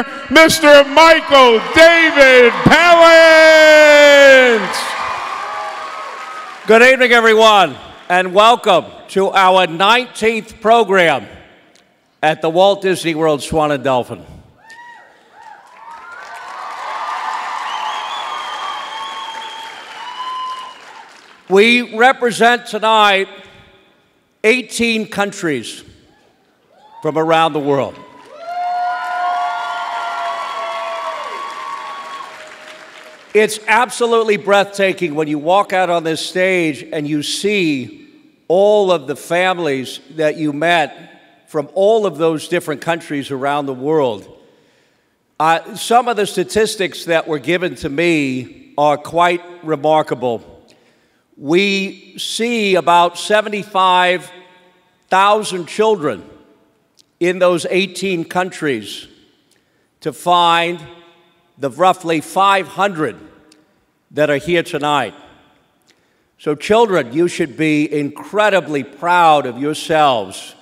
here, Mr. Michael David Palance. Good evening, everyone, and welcome to our 19th program at the Walt Disney World Swan and Dolphin. We represent tonight 18 countries from around the world. It's absolutely breathtaking when you walk out on this stage and you see all of the families that you met from all of those different countries around the world. Some of the statistics that were given to me are quite remarkable. We see about 75,000 children in those 18 countries to find the roughly 500 that are here tonight. So children, you should be incredibly proud of yourselves.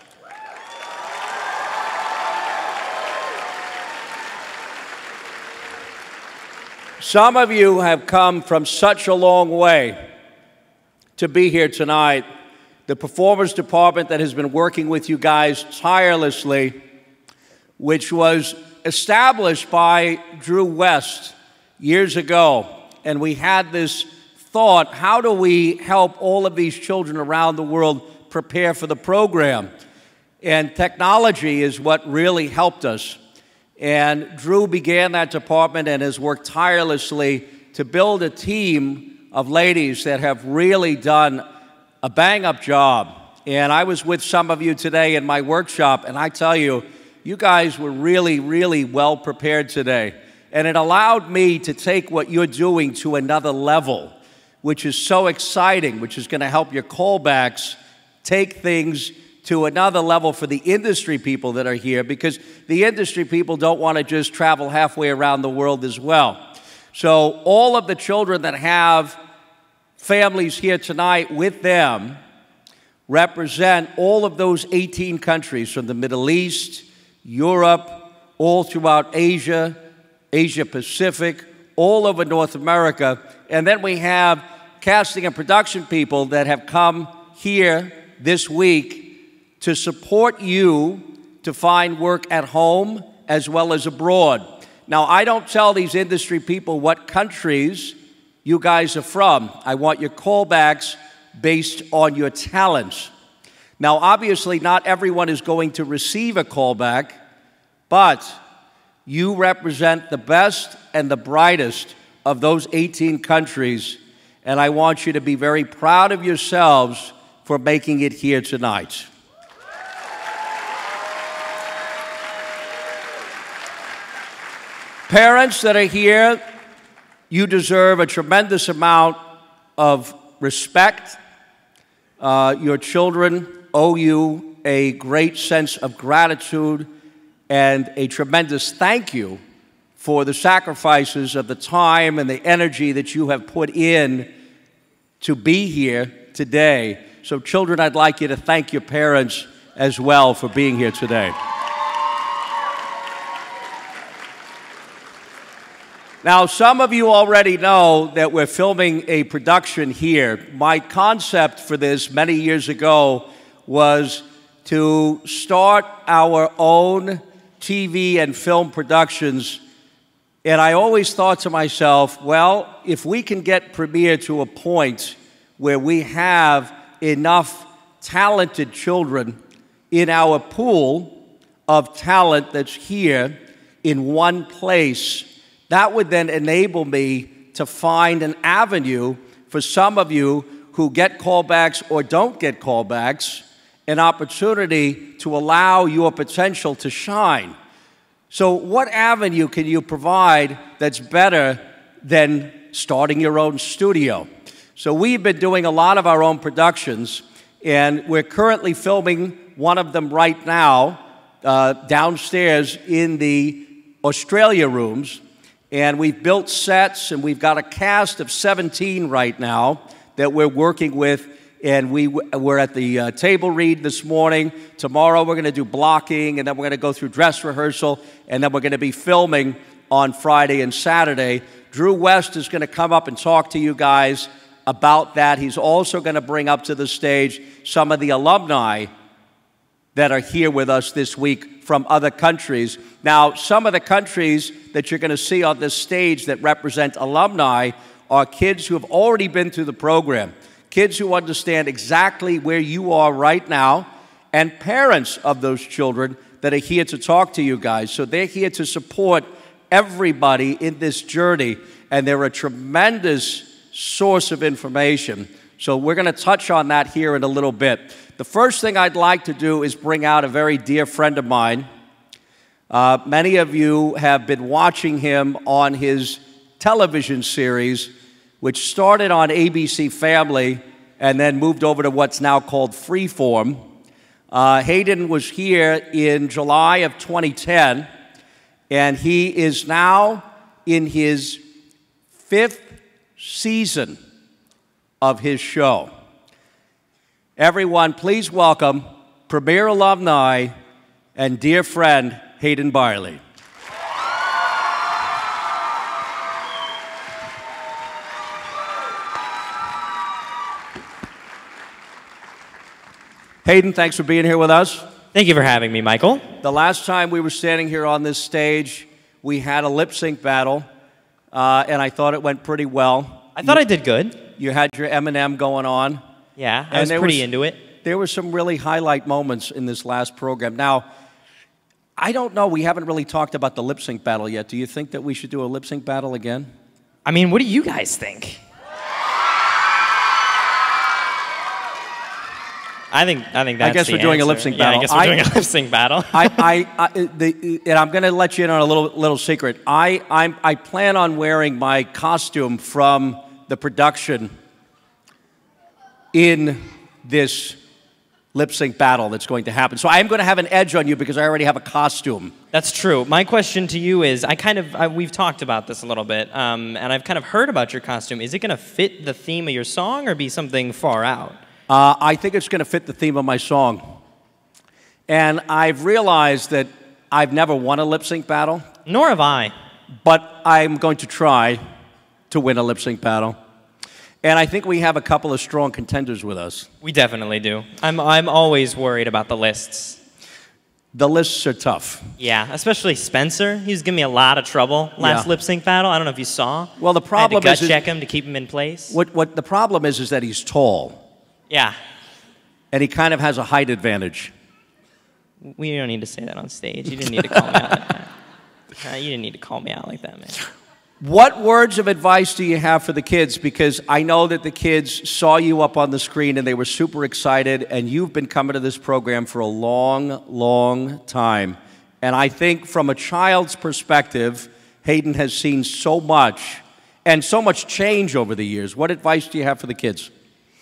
Some of you have come from such a long way to be here tonight. The performance department that has been working with you guys tirelessly, which was established by Drew West years ago. And we had this thought, how do we help all of these children around the world prepare for the program? And technology is what really helped us. And Drew began that department and has worked tirelessly to build a team of ladies that have really done a bang-up job. And I was with some of you today in my workshop, and I tell you, you guys were really, really well prepared today. And it allowed me to take what you're doing to another level, which is so exciting, which is going to help your callbacks take things to another level for the industry people that are here, because the industry people don't want to just travel halfway around the world as well. So all of the children that have families here tonight with them represent all of those 18 countries from the Middle East, Europe, all throughout Asia, Asia Pacific, all over North America. And then we have casting and production people that have come here this week to support you to find work at home as well as abroad. Now, I don't tell these industry people what countries you guys are from. I want your callbacks based on your talents. Now, obviously, not everyone is going to receive a callback, but you represent the best and the brightest of those 18 countries, and I want you to be very proud of yourselves for making it here tonight. Parents that are here, you deserve a tremendous amount of respect. Your children owe you a great sense of gratitude and a tremendous thank you for the sacrifices of the time and the energy that you have put in to be here today. So children, I'd like you to thank your parents as well for being here today. Now, some of you already know that we're filming a production here. My concept for this many years ago was to start our own TV and film productions. And I always thought to myself, well, if we can get Premiere to a point where we have enough talented children in our pool of talent that's here in one place, that would then enable me to find an avenue for some of you who get callbacks or don't get callbacks, an opportunity to allow your potential to shine. So what avenue can you provide that's better than starting your own studio? So we've been doing a lot of our own productions, and we're currently filming one of them right now downstairs in the Australia rooms. And we've built sets, and we've got a cast of 17 right now that we're working with and we're at the table read this morning. Tomorrow we're going to do blocking, and then we're going to go through dress rehearsal, and then we're going to be filming on Friday and Saturday. Drew West is going to come up and talk to you guys about that. He's also going to bring up to the stage some of the alumni that are here with us this week from other countries. Now, some of the countries that you're going to see on this stage that represent alumni are kids who have already been through the program, kids who understand exactly where you are right now, and parents of those children that are here to talk to you guys. So they're here to support everybody in this journey, and they're a tremendous source of information. So we're going to touch on that here in a little bit. The first thing I'd like to do is bring out a very dear friend of mine. Many of you have been watching him on his television series, which started on ABC Family and then moved over to what's now called Freeform. Hayden was here in July of 2010, and he is now in his 5th season of his show. Everyone, please welcome premier alumni and dear friend Hayden Barley. Hayden, thanks for being here with us. Thank you for having me, Michael. The last time we were standing here on this stage, we had a lip sync battle, and I thought it went pretty well. I thought I did good. You had your Eminem going on. Yeah, I was pretty into it. There were some really highlight moments in this last program. Now, I don't know, we haven't really talked about the lip sync battle yet. Do you think that we should do a lip sync battle again? I mean, what do you guys think? I think that's I guess we're doing a lip sync battle. Yeah, I guess we're doing a lip sync battle. And I'm going to let you in on a little secret. I plan on wearing my costume from the production in this lip sync battle that's going to happen. So I am going to have an edge on you because I already have a costume. That's true. My question to you is, we've talked about this a little bit, and I've kind of heard about your costume. Is it going to fit the theme of your song or be something far out? I think it's going to fit the theme of my song. And I've realized that I've never won a lip sync battle. Nor have I. But I'm going to try to win a lip sync battle. And I think we have a couple of strong contenders with us. We definitely do. I'm always worried about the lists. The lists are tough. Yeah, especially Spencer. He was giving me a lot of trouble last lip sync battle. I don't know if you saw. Well, the problem I had to gut check him to keep him in place. What the problem is that he's tall. Yeah. And he kind of has a height advantage. We don't need to say that on stage. You didn't need to call me out like that. You didn't need to call me out like that, man. What words of advice do you have for the kids? Because I know that the kids saw you up on the screen and they were super excited, and you've been coming to this program for a long, long time. And I think from a child's perspective, Hayden has seen so much and so much change over the years. What advice do you have for the kids?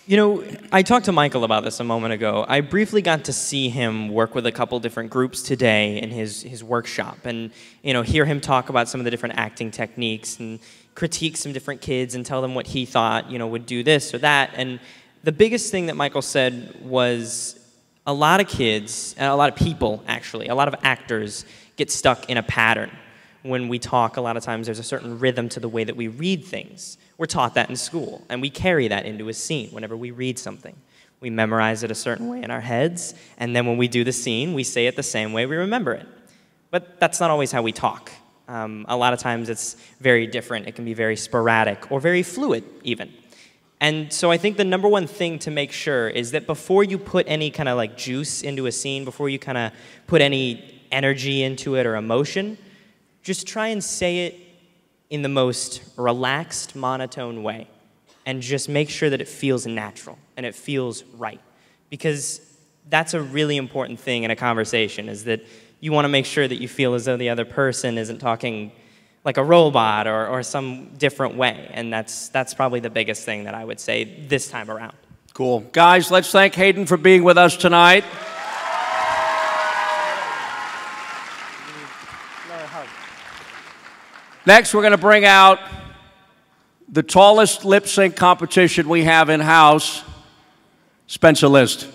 You know, I talked to Michael about this a moment ago. I briefly got to see him work with a couple different groups today in his workshop and, hear him talk about some of the different acting techniques and critique some different kids and tell them what he thought, would do this or that. And the biggest thing that Michael said was a lot of kids, and a lot of people, actually, a lot of actors get stuck in a pattern. When we talk, a lot of times there's a certain rhythm to the way that we read things. We're taught that in school, and we carry that into a scene whenever we read something. We memorize it a certain way in our heads, and then when we do the scene, we say it the same way we remember it. But that's not always how we talk. A lot of times it's very different. It can be very sporadic or very fluid, even. And so I think the number one thing to make sure is that before you put any kind of like juice into a scene, before you kind of put any energy into it or emotion, just try and say it in the most relaxed, monotone way. And just make sure that it feels natural and it feels right. Because that's a really important thing in a conversation, is that you want to make sure that you feel as though the other person isn't talking like a robot or some different way. And that's probably the biggest thing that I would say this time around. Cool. Guys, let's thank Hayden for being with us tonight. Next, we're going to bring out the tallest lip sync competition we have in-house. Spencer List.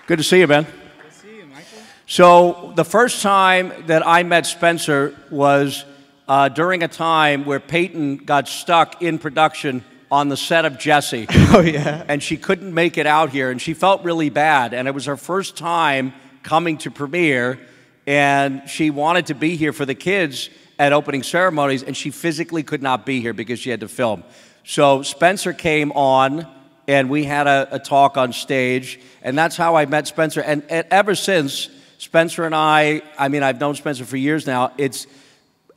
Good to see you, man. Good to see you, Michael. So the first time that I met Spencer was during a time where Peyton got stuck in production on the set of Jessie. Oh, yeah. And she couldn't make it out here, and she felt really bad. And it was her first time coming to premiere, and she wanted to be here for the kids at opening ceremonies, and she physically could not be here because she had to film. So Spencer came on, and we had a talk on stage, and that's how I met Spencer. And ever since, Spencer and I mean, I've known Spencer for years now, and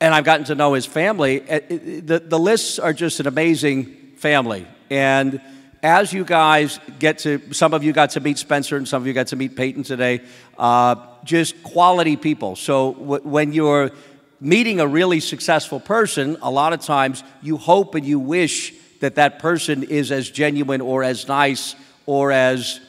I've gotten to know his family. The Lists are just an amazing family. And as you guys some of you got to meet Spencer and some of you got to meet Peyton today, just quality people. So when you're meeting a really successful person, a lot of times you hope and you wish that that person is as genuine or as nice or as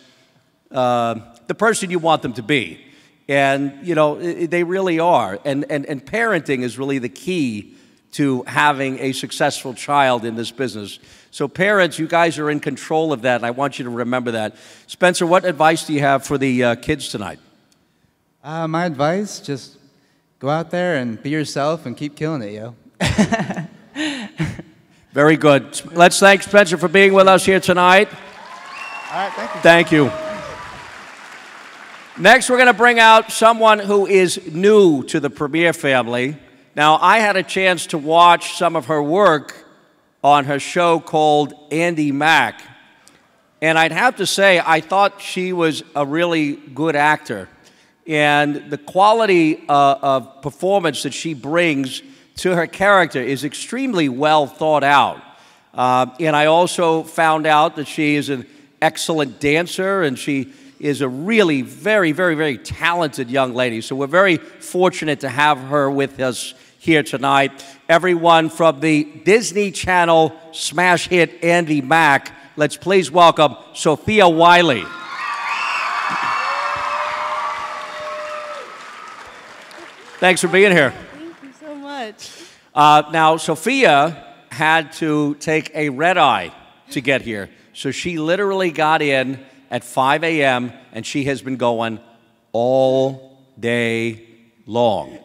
the person you want them to be. And, you know, they really are. And parenting is really the key to having a successful child in this business. So parents, you guys are in control of that, and I want you to remember that. Spencer, what advice do you have for the kids tonight? My advice, just go out there and be yourself and keep killing it, yo. Very good. Let's thank Spencer for being with us here tonight. All right, thank you. Thank you. Next, we're going to bring out someone who is new to the Premiere family. Now, I had a chance to watch some of her work on her show called Andy Mack. And I'd have to say, I thought she was a really good actor. And the quality of performance that she brings to her character is extremely well thought out. And I also found out that she is an excellent dancer, and she is a really very, very, very talented young lady. So we're very fortunate to have her with us here tonight. Everyone from the Disney Channel smash hit Andy Mack, let's please welcome Sofia Wylie. Thanks for being here. Thank you so much. Now, Sofia had to take a red eye to get here. So she literally got in at 5 a.m., and she has been going all day long.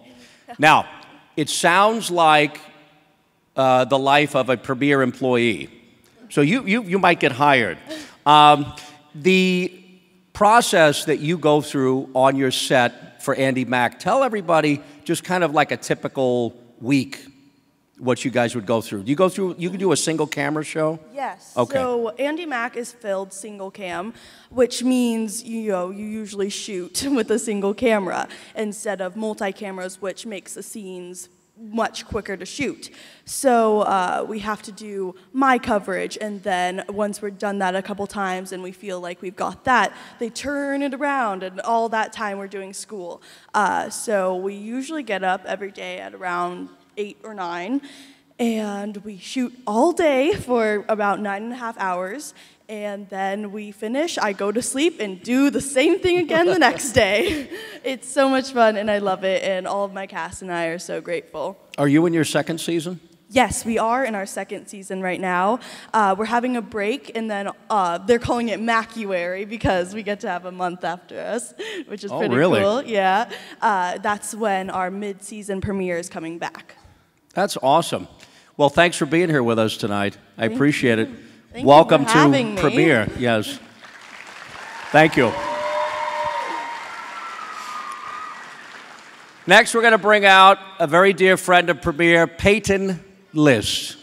Now, it sounds like the life of a Premiere employee. So you might get hired. The process that you go through on your set for Andy Mack, tell everybody just kind of like a typical week what you guys would go through. You can do a single camera show? Yes. Okay. So Andy Mack is filmed single cam, which means you usually shoot with a single camera instead of multi-cameras, which makes the scenes much quicker to shoot. So we have to do my coverage, and then once we're done that a couple times and we feel like we've got that, they turn it around, and all that time we're doing school. So we usually get up every day at around 8 or 9, and we shoot all day for about 9.5 hours, and then we finish, I go to sleep and do the same thing again the next day. It's so much fun, and I love it, and all of my cast and I are so grateful. Are you in your second season? Yes, we are in our second season right now. We're having a break, and then they're calling it Maccuary because we get to have a month after us, which is pretty cool. Yeah, that's when our mid-season premiere is coming back. That's awesome. Well, thanks for being here with us tonight. I appreciate it. Thank Welcome you for having to me. Premiere. Yes. Thank you. Next, we're going to bring out a very dear friend of Premiere, Peyton List.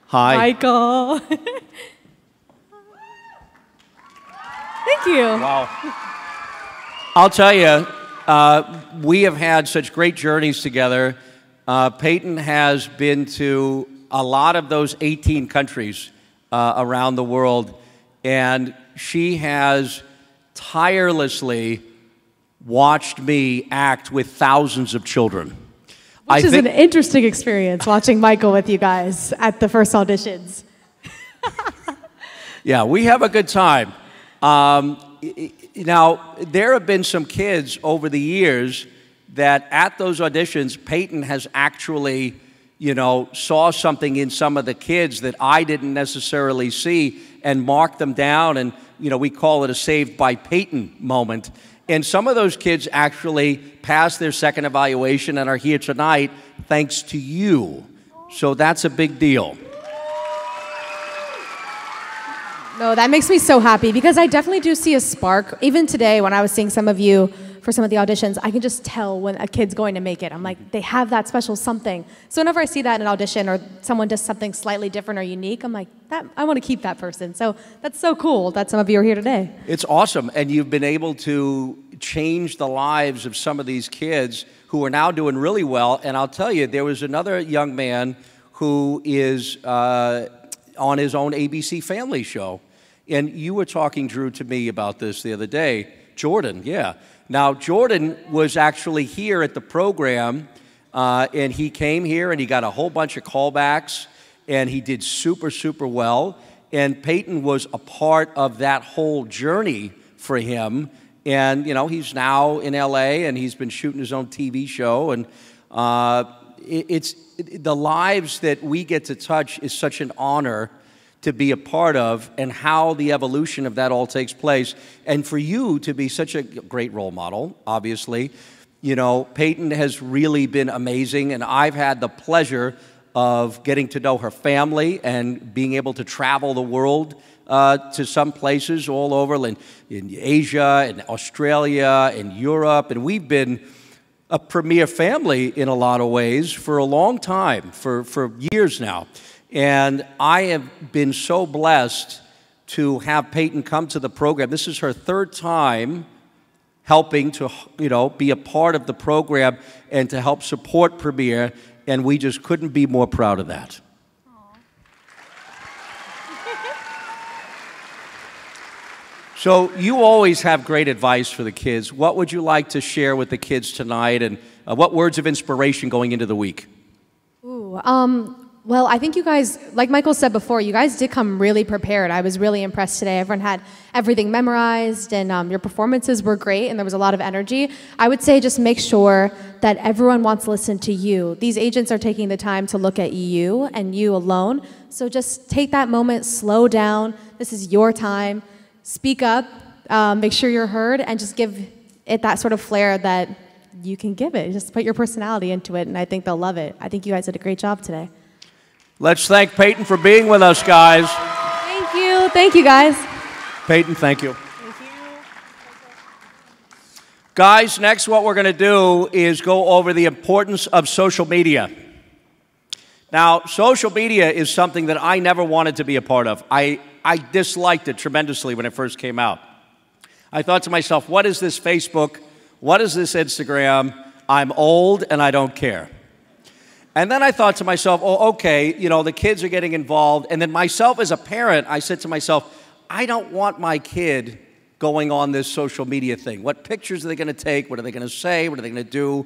Hi. Michael. Thank you. Wow. I'll tell you, we have had such great journeys together. Peyton has been to a lot of those 18 countries around the world, and she has tirelessly watched me act with thousands of children. Which is an interesting experience, watching Michael with you guys at the first auditions. Yeah, we have a good time. Now, there have been some kids over the years that at those auditions, Peyton has actually, you know, saw something in some of the kids that I didn't necessarily see and marked them down. And, you know, we call it a Saved by Peyton moment. And some of those kids actually passed their second evaluation and are here tonight thanks to you. So that's a big deal. No, that makes me so happy because I definitely do see a spark. Even today, when I was seeing some of you for some of the auditions, I can just tell when a kid's going to make it. I'm like, they have that special something. So whenever I see that in an audition or someone does something slightly different or unique, I'm like, I want to keep that person. So that's so cool that some of you are here today. It's awesome. And you've been able to change the lives of some of these kids who are now doing really well. And I'll tell you, there was another young man who is on his own ABC Family show. And you were talking, Drew, to me about this the other day. Jordan, yeah. Now, Jordan was actually here at the program, and he came here and he got a whole bunch of callbacks, and he did super, super well. And Peyton was a part of that whole journey for him. And, you know, he's now in LA and he's been shooting his own TV show. And it's the lives that we get to touch is such an honor to be a part of, and how the evolution of that all takes place. And for you to be such a great role model, obviously, you know, Peyton has really been amazing, and I've had the pleasure of getting to know her family and being able to travel the world to some places all over in Asia and Australia and Europe, and we've been a premier family in a lot of ways for a long time, for years now. And I have been so blessed to have Peyton come to the program. This is her third time helping to, you know, be a part of the program and to help support Premiere, and we just couldn't be more proud of that. So you always have great advice for the kids. What would you like to share with the kids tonight, and what words of inspiration going into the week? Ooh, well, I think you guys, like Michael said before, you guys did come really prepared. I was really impressed today. Everyone had everything memorized, and your performances were great, and there was a lot of energy. I would say just make sure that everyone wants to listen to you. These agents are taking the time to look at you and you alone. So just take that moment, slow down. This is your time. Speak up, make sure you're heard, and just give it that sort of flair that you can give it. Just put your personality into it, and I think they'll love it. I think you guys did a great job today. Let's thank Peyton for being with us, guys. Thank you. Thank you, guys. Peyton, thank you. Thank you. Guys, next what we're going to do is go over the importance of social media. Now, social media is something that I never wanted to be a part of. I disliked it tremendously when it first came out. I thought to myself, what is this Facebook? What is this Instagram? I'm old and I don't care. And then I thought to myself, oh, okay, you know, the kids are getting involved. And then myself as a parent, I said to myself, I don't want my kid going on this social media thing. What pictures are they going to take? What are they going to say? What are they going to do?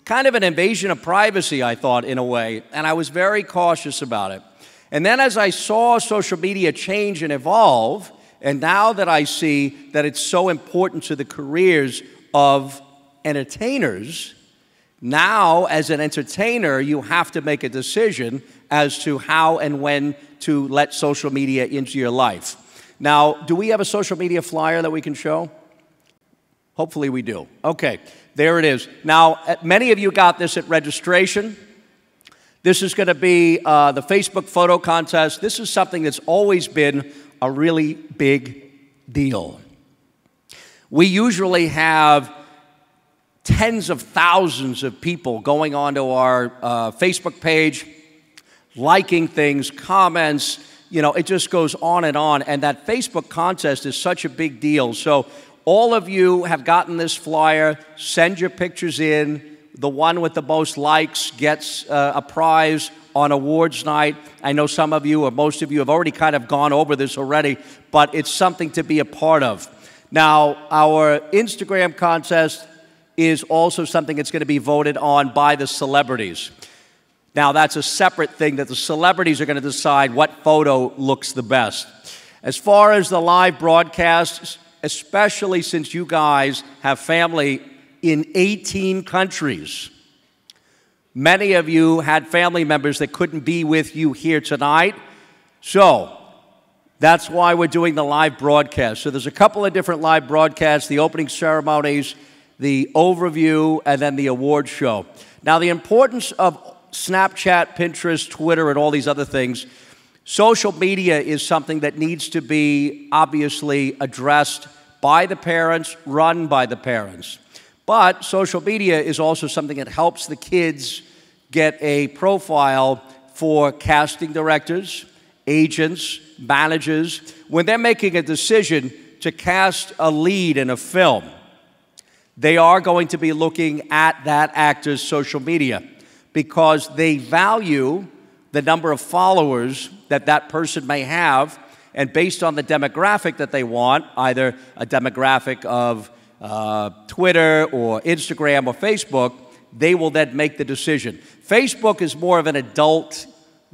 Kind of an invasion of privacy, I thought, in a way. And I was very cautious about it. And then as I saw social media change and evolve, and now that I see that it's so important to the careers of entertainers, now, as an entertainer, you have to make a decision as to how and when to let social media into your life. Now, do we have a social media flyer that we can show? Hopefully we do. Okay, there it is. Now, many of you got this at registration. This is going to be the Facebook photo contest. This is something that's always been a really big deal. We usually have tens of thousands of people going onto our Facebook page, liking things, comments, you know, it just goes on. And that Facebook contest is such a big deal. So all of you have gotten this flyer. Send your pictures in. The one with the most likes gets a prize on awards night. I know some of you or most of you have already kind of gone over this already, but it's something to be a part of. Now, our Instagram contest is also something that's going to be voted on by the celebrities. Now, that's a separate thing that the celebrities are going to decide what photo looks the best. As far as the live broadcasts, especially since you guys have family in 18 countries. Many of you had family members that couldn't be with you here tonight. So that's why we're doing the live broadcast. So there's a couple of different live broadcasts, the opening ceremonies, the overview, and then the award show. Now, the importance of Snapchat, Pinterest, Twitter, and all these other things, social media is something that needs to be obviously addressed by the parents, run by the parents. But social media is also something that helps the kids get a profile for casting directors, agents, managers. When they're making a decision to cast a lead in a film, they are going to be looking at that actor's social media because they value the number of followers that that person may have, and based on the demographic that they want, either a demographic of Twitter or Instagram or Facebook, they will then make the decision. Facebook is more of an adult,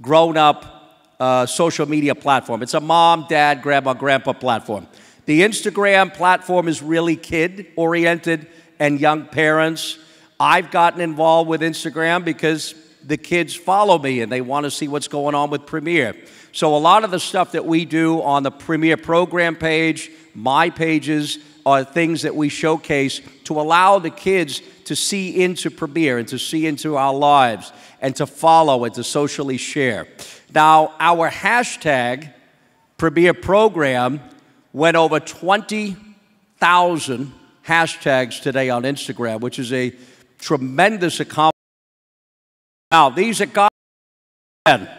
grown-up social media platform. It's a mom, dad, grandma, grandpa platform. The Instagram platform is really kid-oriented and young parents. I've gotten involved with Instagram because the kids follow me and they want to see what's going on with Premiere. So a lot of the stuff that we do on the Premiere program page, my pages, are things that we showcase to allow the kids to see into Premiere and to see into our lives and to follow and to socially share. Now, our hashtag, Premiere Program, went over 20,000 hashtags today on Instagram, which is a tremendous accomplishment. Now, these are guys, and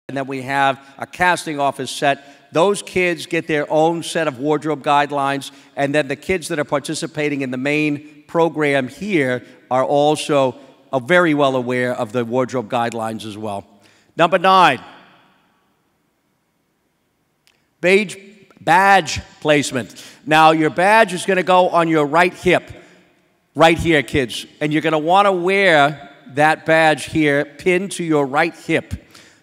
then we have a casting office set. Those kids get their own set of wardrobe guidelines, and then the kids that are participating in the main program here are also very well aware of the wardrobe guidelines as well. Number 9, Beige badge placement. Now, your badge is going to go on your right hip, right here, kids, and you're going to want to wear that badge here pinned to your right hip.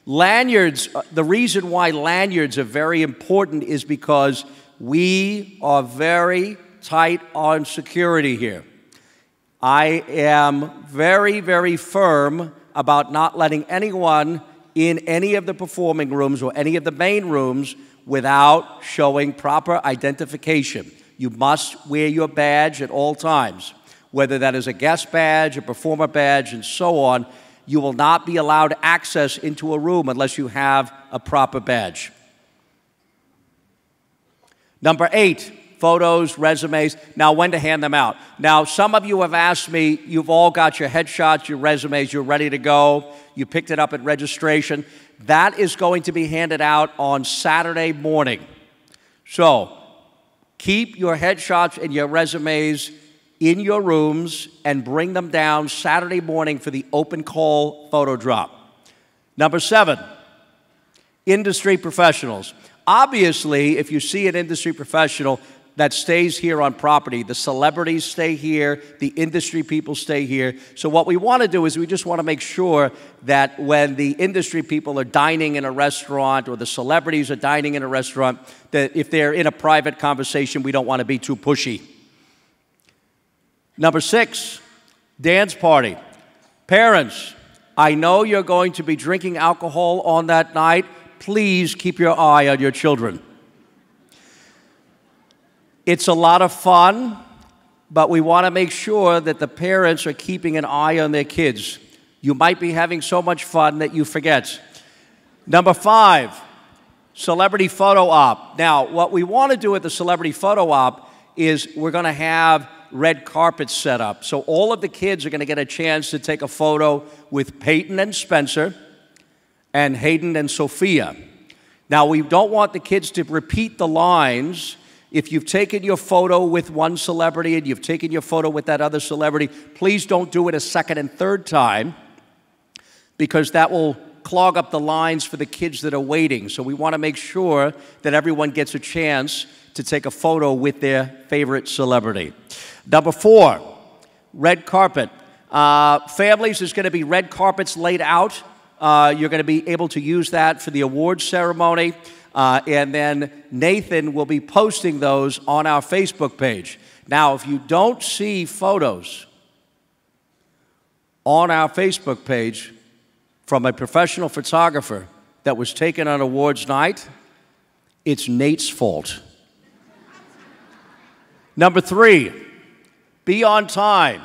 Lanyards, the reason why lanyards are very important is because we are very tight on security here. I am very, very firm about not letting anyone in any of the performing rooms or any of the main rooms without showing proper identification. You must wear your badge at all times, whether that is a guest badge, a performer badge, and so on. You will not be allowed access into a room unless you have a proper badge. Number 8, photos, resumes. Now, when to hand them out. Now, some of you have asked me, you've all got your headshots, your resumes, you're ready to go. You picked it up at registration. That is going to be handed out on Saturday morning. So, keep your headshots and your resumes in your rooms and bring them down Saturday morning for the open call photo drop. Number 7, industry professionals. Obviously, if you see an industry professional that stays here on property, the celebrities stay here, the industry people stay here. So what we want to do is we just want to make sure that when the industry people are dining in a restaurant or the celebrities are dining in a restaurant, that if they're in a private conversation, we don't want to be too pushy. Number 6, dance party. Parents, I know you're going to be drinking alcohol on that night. Please keep your eye on your children. It's a lot of fun, but we want to make sure that the parents are keeping an eye on their kids. You might be having so much fun that you forget. Number 5, celebrity photo op. Now, what we want to do at the celebrity photo op is we're going to have red carpets set up. So all of the kids are going to get a chance to take a photo with Peyton and Spencer and Hayden and Sofia. Now, we don't want the kids to repeat the lines. If you've taken your photo with one celebrity and you've taken your photo with that other celebrity, please don't do it a second and third time because that will clog up the lines for the kids that are waiting. So we want to make sure that everyone gets a chance to take a photo with their favorite celebrity. Number 4, red carpet. Families, there's going to be red carpets laid out. You're going to be able to use that for the awards ceremony. And then Nathan will be posting those on our Facebook page. Now, if you don't see photos on our Facebook page from a professional photographer that was taken on awards night, it's Nate's fault. Number 3, be on time.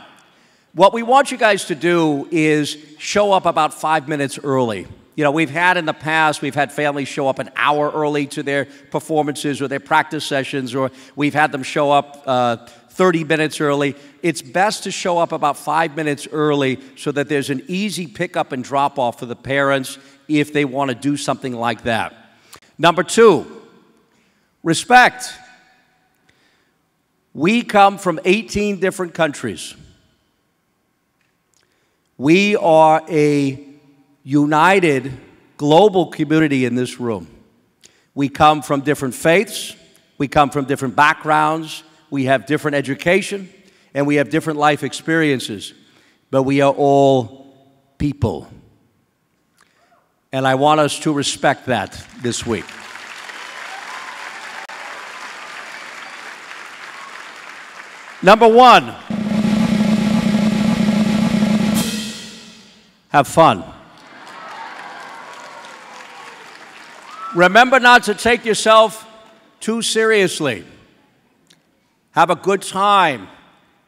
What we want you guys to do is show up about 5 minutes early. You know, we've had families show up an hour early to their performances or their practice sessions, or we've had them show up 30 minutes early. It's best to show up about 5 minutes early so that there's an easy pickup and drop off for the parents if they want to do something like that. Number 2, respect. We come from 18 different countries. We are a united global community in this room. We come from different faiths, we come from different backgrounds, we have different education, and we have different life experiences, but we are all people. And I want us to respect that this week. Number 1, have fun. Remember not to take yourself too seriously. Have a good time.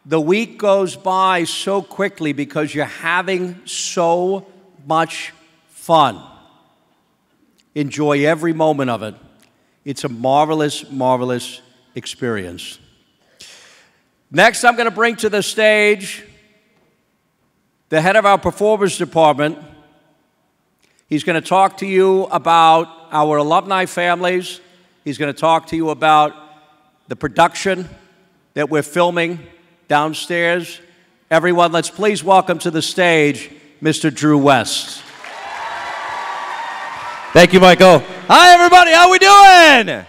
The week goes by so quickly because you're having so much fun. Enjoy every moment of it. It's a marvelous, marvelous experience. Next, I'm going to bring to the stage the head of our performance department. He's going to talk to you about our alumni families. He's going to talk to you about the production that we're filming downstairs. Everyone, let's please welcome to the stage Mr. Drew West. Thank you, Michael. Hi, everybody. How we doing?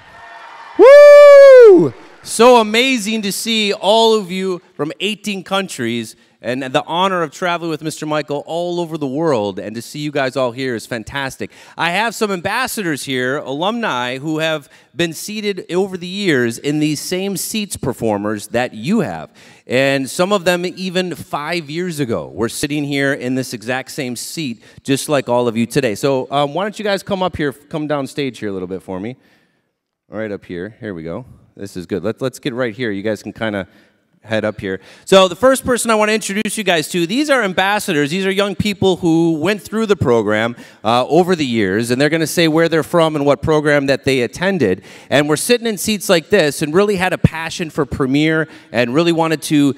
Woo! So amazing to see all of you from 18 countries, and the honor of traveling with Mr. Michael all over the world, and to see you guys all here is fantastic. I have some ambassadors here, alumni, who have been seated over the years in these same seats, performers, that you have. And some of them even 5 years ago were sitting here in this exact same seat, just like all of you today. So why don't you guys come up here, come down stage here a little bit for me. Right up here. Here we go. This is good. Let's get right here. You guys can kind of head up here. So the first person I want to introduce you guys to, these are ambassadors. These are young people who went through the program over the years, and they're going to say where they're from and what program that they attended. And we're sitting in seats like this and really had a passion for Premiere and really wanted to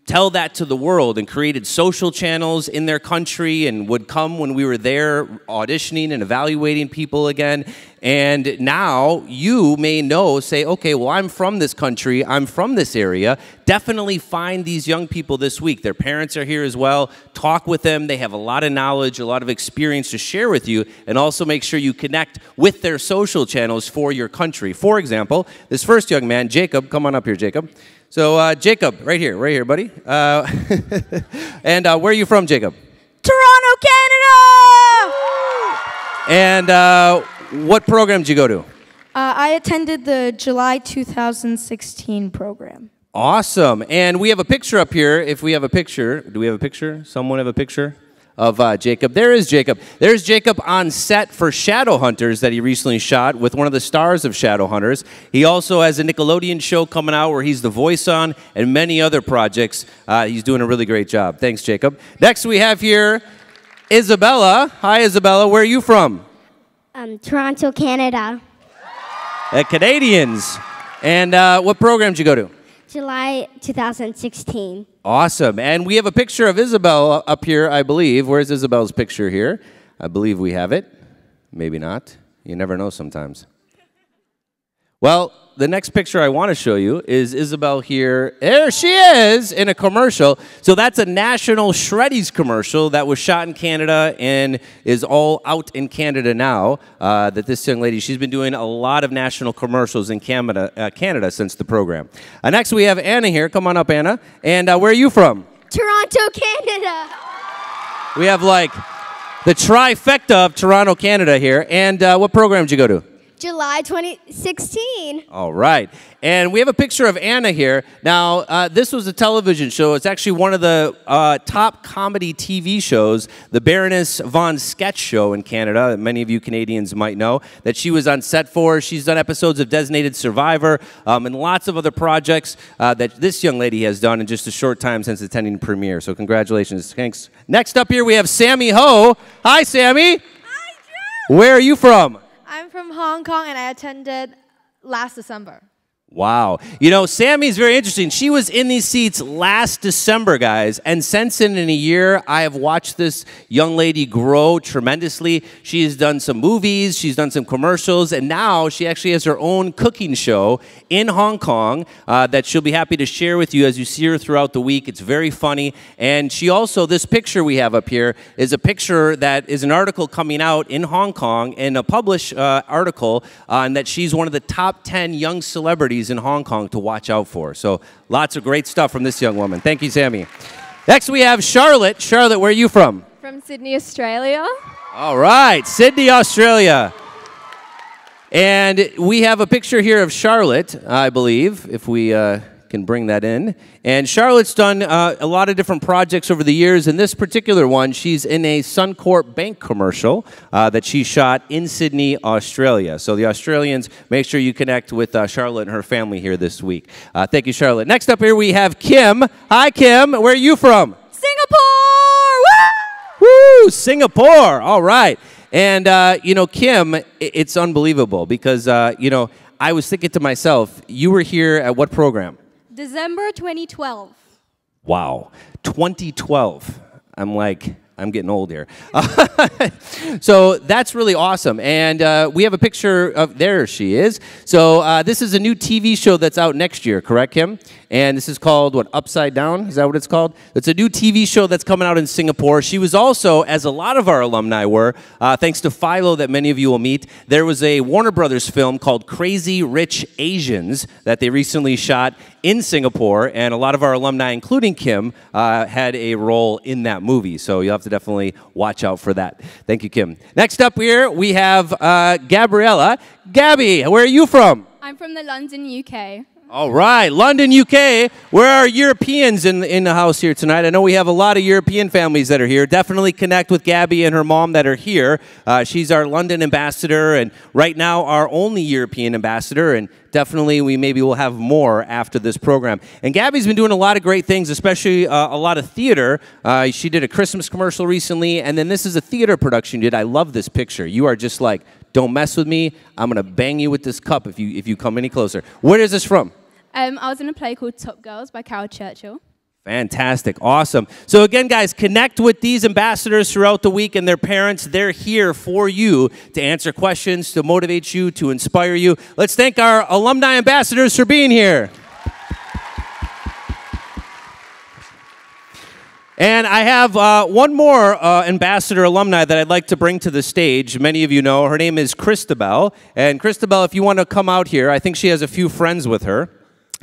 tell that to the world, and created social channels in their country and would come when we were there auditioning and evaluating people again. And now you may know, say, okay, well, I'm from this country, I'm from this area. Definitely find these young people this week. Their parents are here as well. Talk with them. They have a lot of knowledge, a lot of experience to share with you, and also make sure you connect with their social channels for your country. For example, this first young man, Jacob, come on up here, Jacob. So Jacob, right here, buddy. And where are you from, Jacob? Toronto, Canada! And what program did you go to? I attended the July 2016 program. Awesome. And we have a picture up here. If we have a picture, do we have a picture? Someone have a picture of Jacob? There is Jacob. There's Jacob on set for Shadowhunters that he recently shot with one of the stars of Shadowhunters. He also has a Nickelodeon show coming out where he's the voice on, and many other projects. He's doing a really great job. Thanks, Jacob. Next we have here Isabella. Hi, Isabella. Where are you from? Toronto, Canada. Canadians. And what program did you go to? July 2016. Awesome. And we have a picture of Isabel up here, I believe. Where's Isabel's picture here? I believe we have it. Maybe not. You never know sometimes. Well, the next picture I want to show you is Isabel here. There she is in a commercial. So that's a national Shreddies commercial that was shot in Canada and is all out in Canada now. That this young lady, she's been doing a lot of national commercials in Canada since the program. Next we have Anna here. Come on up, Anna. And where are you from? Toronto, Canada. We have like the trifecta of Toronto, Canada here. And what program did you go to? July 2016. All right. And we have a picture of Anna here. Now, this was a television show. It's actually one of the top comedy TV shows, the Baroness Von Sketch Show in Canada, that many of you Canadians might know, that she was on set for. She's done episodes of Designated Survivor and lots of other projects that this young lady has done in just a short time since attending premiere. So congratulations. Thanks. Next up here, we have Sammy Ho. Hi, Sammy. Hi, Drew. Where are you from? I'm from Hong Kong, and I attended last December. Wow. You know, Sammy's very interesting. She was in these seats last December, guys, and since in a year, I have watched this young lady grow tremendously. She has done some movies, she's done some commercials, and now she actually has her own cooking show in Hong Kong that she'll be happy to share with you as you see her throughout the week. It's very funny, and she also, this picture we have up here, is a picture that is an article coming out in Hong Kong, in a published article, and that she's one of the top 10 young celebrities in Hong Kong to watch out for. So lots of great stuff from this young woman. Thank you, Sammy. Next we have Charlotte. Charlotte, where are you from? From Sydney, Australia. All right, Sydney, Australia. And we have a picture here of Charlotte, I believe, if we can bring that in. And Charlotte's done a lot of different projects over the years. In this particular one, she's in a Suncorp Bank commercial that she shot in Sydney, Australia. So the Australians, make sure you connect with Charlotte and her family here this week. Thank you, Charlotte. Next up here, we have Kim. Hi, Kim. Where are you from? Singapore! Woo! Woo! Singapore. All right. And, you know, Kim, it's unbelievable because, you know, I was thinking to myself, you were here at what program? December 2012. Wow, 2012. I'm getting old here. So that's really awesome. And we have a picture of, there she is. So this is a new TV show that's out next year, correct, Kim? And this is called, what, Upside Down? Is that what it's called? It's a new TV show that's coming out in Singapore. She was also, as a lot of our alumni were, thanks to Philo that many of you will meet, there was a Warner Brothers film called Crazy Rich Asians that they recently shot in Singapore, and a lot of our alumni, including Kim, had a role in that movie. So you'll have to definitely watch out for that. Thank you, Kim. Next up here, we have Gabriela Gabi. Where are you from? I'm from the London, UK. All right, London, UK. Where are Europeans in the house here tonight? I know we have a lot of European families that are here. Definitely connect with Gabby and her mom that are here. She's our London ambassador, and right now our only European ambassador, and definitely we maybe will have more after this program. And Gabby's been doing a lot of great things, especially a lot of theater. She did a Christmas commercial recently, and then this is a theater production you did. I love this picture. You are just like, don't mess with me. I'm going to bang you with this cup if you come any closer. Where is this from? I was in a play called Top Girls by Carol Churchill. Fantastic. Awesome. So again, guys, connect with these ambassadors throughout the week and their parents. They're here for you to answer questions, to motivate you, to inspire you. Let's thank our alumni ambassadors for being here. And I have one more ambassador alumni that I'd like to bring to the stage. Many of you know her name is Kristen Bell. And Kristen Bell, if you want to come out here, I think she has a few friends with her.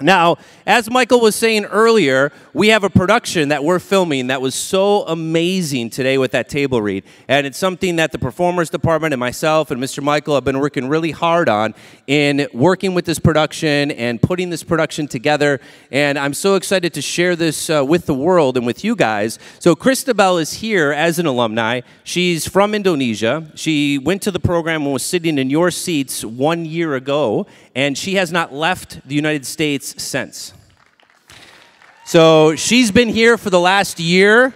Now, as Michael was saying earlier, we have a production that we're filming that was so amazing today with that table read. And it's something that the performers department and myself and Mr. Michael have been working really hard on in working with this production and putting this production together. And I'm so excited to share this with the world and with you guys. So Kristen Bell is here as an alumni. She's from Indonesia. She went to the program and was sitting in your seats 1 year ago. And she has not left the United States since. So she's been here for the last year,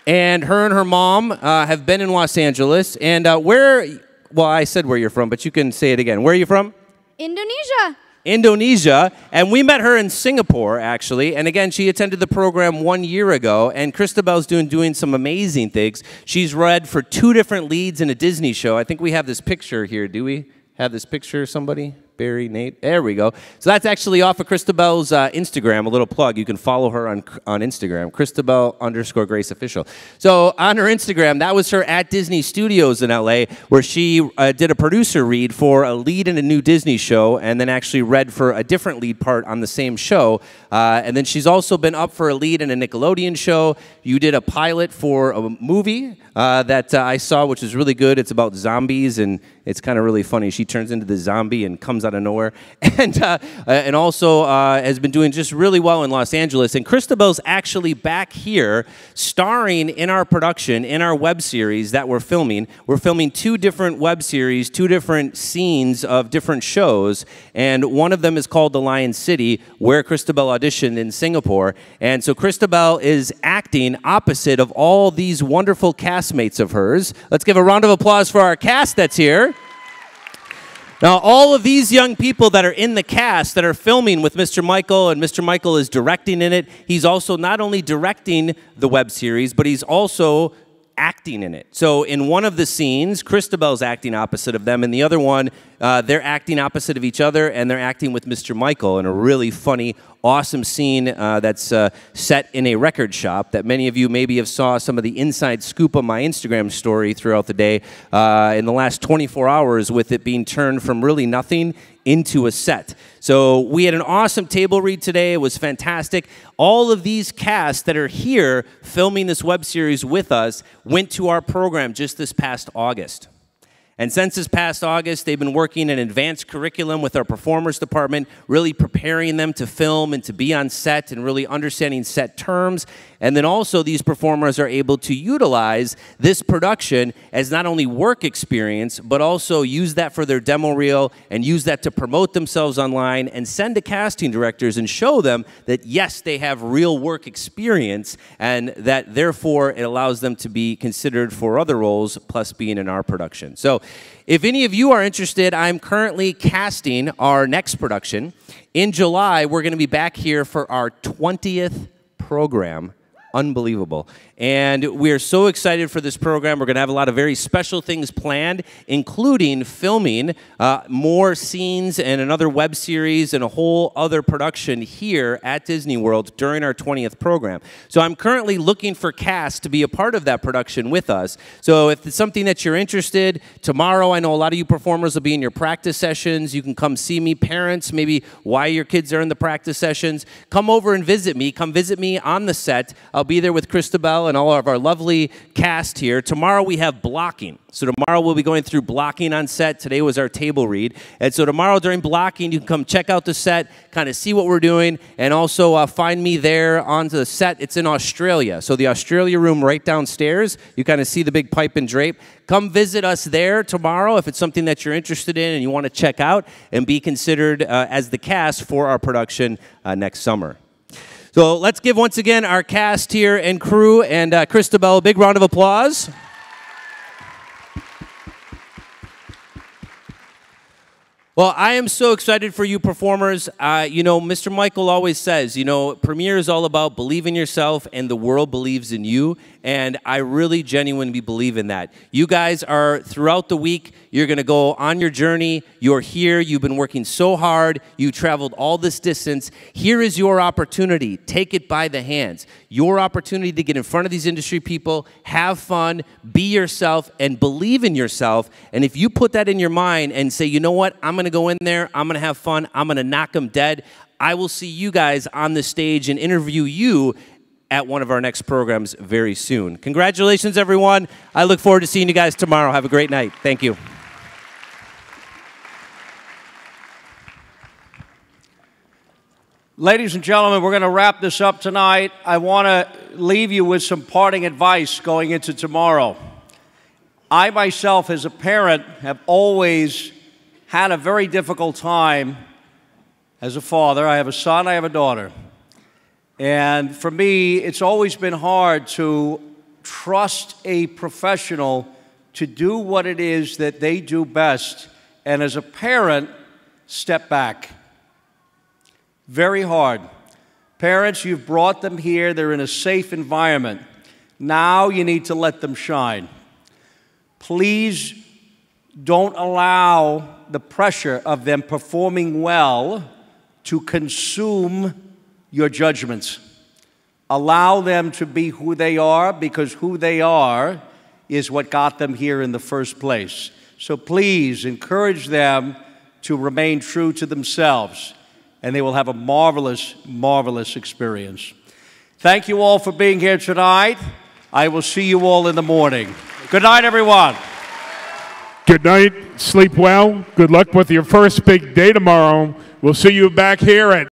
and her mom have been in Los Angeles. And well, I said where you're from, but you can say it again. Where are you from? Indonesia. Indonesia. And we met her in Singapore, actually. And again, she attended the program 1 year ago. And Christabel's doing some amazing things. She's read for 2 different leads in a Disney show. I think we have this picture here. Do we have this picture, somebody? Barry, Nate. There we go. So that's actually off of Kristen Bell's Instagram, a little plug. You can follow her on Instagram, Christabel_Grace Official. So on her Instagram, that was her at Disney Studios in LA, where she did a producer read for a lead in a new Disney show, and then actually read for a different lead part on the same show. And then she's also been up for a lead in a Nickelodeon show. You did a pilot for a movie that I saw, which is really good. It's about zombies, and it's kind of really funny. She turns into the zombie and comes out of nowhere. And also has been doing just really well in Los Angeles. And Christabel's actually back here starring in our production, in our web series that we're filming. We're filming 2 different web series, 2 different scenes of different shows. And one of them is called The Lion City, where Christabel auditioned in Singapore. And so Christabel is acting opposite of all these wonderful castmates of hers. Let's give a round of applause for our cast that's here. Now, all of these young people that are in the cast that are filming with Mr. Michael, and Mr. Michael is directing in it, he's also not only directing the web series, but he's also acting in it. So in one of the scenes, Christabel's acting opposite of them, and the other one, they're acting opposite of each other, and they're acting with Mr. Michael in a really funny, awesome scene that's set in a record shop that many of you maybe have saw some of the inside scoop on my Instagram story throughout the day in the last 24 hours, with it being turned from really nothing into a set. So we had an awesome table read today. It was fantastic. All of these casts that are here filming this web series with us went to our program just this past August. And since this past August, they've been working an advanced curriculum with our performers department, really preparing them to film and to be on set and really understanding set terms. And then also these performers are able to utilize this production as not only work experience, but also use that for their demo reel and use that to promote themselves online and send to casting directors and show them that, yes, they have real work experience, and that therefore it allows them to be considered for other roles, plus being in our production. So if any of you are interested, I'm currently casting our next production. In July, we're going to be back here for our 20th program. Unbelievable. And we are so excited for this program. We're going to have a lot of very special things planned, including filming more scenes and another web series and a whole other production here at Disney World during our 20th program. So I'm currently looking for cast to be a part of that production with us. So if it's something that you're interested, tomorrow I know a lot of you performers will be in your practice sessions. You can come see me. Parents, maybe why your kids are in the practice sessions, come over and visit me. Come visit me on the set. I'll be there with Christabel and all of our lovely cast here. Tomorrow we have blocking. So tomorrow we'll be going through blocking on set. Today was our table read. And so tomorrow during blocking, you can come check out the set, kind of see what we're doing, and also find me there on the set. It's in Australia. So the Australia room right downstairs, you kind of see the big pipe and drape. Come visit us there tomorrow if it's something that you're interested in and you want to check out and be considered as the cast for our production next summer. So let's give once again our cast here and crew and Christabel a big round of applause. Well, I am so excited for you performers. You know, Mr. Michael always says, you know, premiere is all about believe in yourself and the world believes in you. And I really genuinely believe in that. You guys are, throughout the week, you're going to go on your journey. You're here. You've been working so hard. You traveled all this distance. Here is your opportunity. Take it by the hands. Your opportunity to get in front of these industry people, have fun, be yourself, and believe in yourself. And if you put that in your mind and say, you know what, I'm going to go in there, I'm going to have fun, I'm going to knock them dead, I will see you guys on the stage and interview you at one of our next programs very soon. Congratulations, everyone. I look forward to seeing you guys tomorrow. Have a great night. Thank you. Ladies and gentlemen, we're going to wrap this up tonight. I want to leave you with some parting advice going into tomorrow. I myself, as a parent, have always had a very difficult time as a father. I have a son, I have a daughter. And for me, it's always been hard to trust a professional to do what it is that they do best. And as a parent, step back. Very hard. Parents, you've brought them here. They're in a safe environment. Now you need to let them shine. Please don't allow the pressure of them performing well to consume your judgments. Allow them to be who they are, because who they are is what got them here in the first place. So please encourage them to remain true to themselves, and they will have a marvelous, marvelous experience. Thank you all for being here tonight. I will see you all in the morning. Good night, everyone. Good night. Sleep well. Good luck with your first big day tomorrow. We'll see you back here at